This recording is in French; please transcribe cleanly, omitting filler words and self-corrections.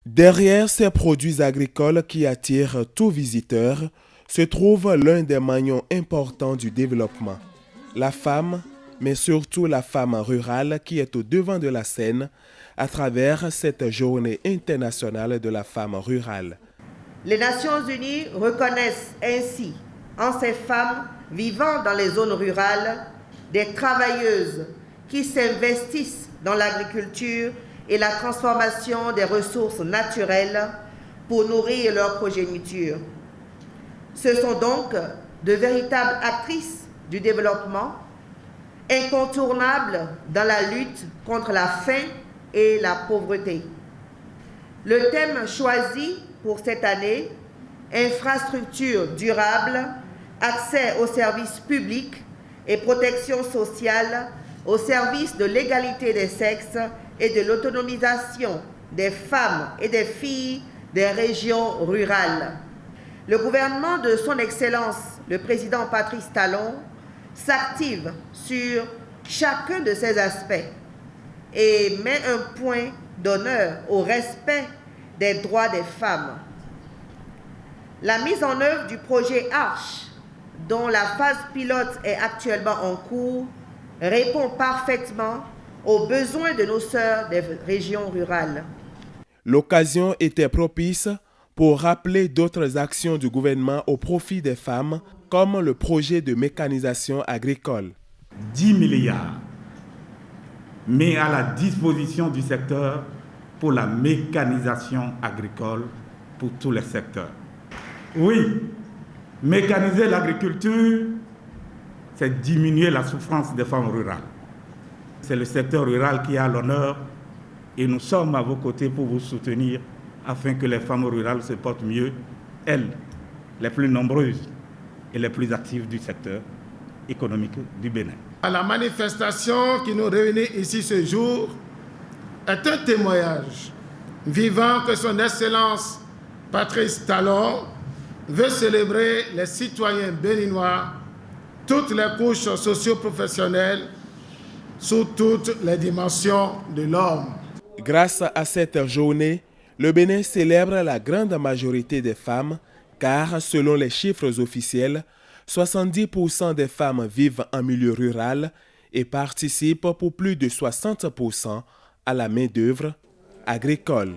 Derrière ces produits agricoles qui attirent tout visiteur, se trouve l'un des maillons importants du développement. La femme, mais surtout la femme rurale qui est au devant de la scène à travers cette journée internationale de la femme rurale. Les Nations Unies reconnaissent ainsi en ces femmes vivant dans les zones rurales des travailleuses qui s'investissent dans l'agriculture et la transformation des ressources naturelles pour nourrir leur progéniture. Ce sont donc de véritables actrices du développement, incontournables dans la lutte contre la faim et la pauvreté. Le thème choisi pour cette année, infrastructures durables, accès aux services publics et protection sociale au service de l'égalité des sexes et de l'autonomisation des femmes et des filles des régions rurales. Le gouvernement de son Excellence, le président Patrice Talon, s'active sur chacun de ces aspects et met un point d'honneur au respect des droits des femmes. La mise en œuvre du projet Arche, dont la phase pilote est actuellement en cours, répond parfaitement aux besoins de nos sœurs des régions rurales. L'occasion était propice pour rappeler d'autres actions du gouvernement au profit des femmes, comme le projet de mécanisation agricole. 10 milliards mis à la disposition du secteur pour la mécanisation agricole pour tous les secteurs. Oui, mécaniser l'agriculture, c'est diminuer la souffrance des femmes rurales. C'est le secteur rural qui a l'honneur et nous sommes à vos côtés pour vous soutenir afin que les femmes rurales se portent mieux, elles, les plus nombreuses et les plus actives du secteur économique du Bénin. La manifestation qui nous réunit ici ce jour est un témoignage vivant que son Excellence Patrice Talon veut célébrer les citoyens béninois, toutes les couches socio-professionnelles, sous toutes les dimensions de l'homme. Grâce à cette journée, le Bénin célèbre la grande majorité des femmes, car selon les chiffres officiels, 70% des femmes vivent en milieu rural et participent pour plus de 60% à la main-d'œuvre agricole.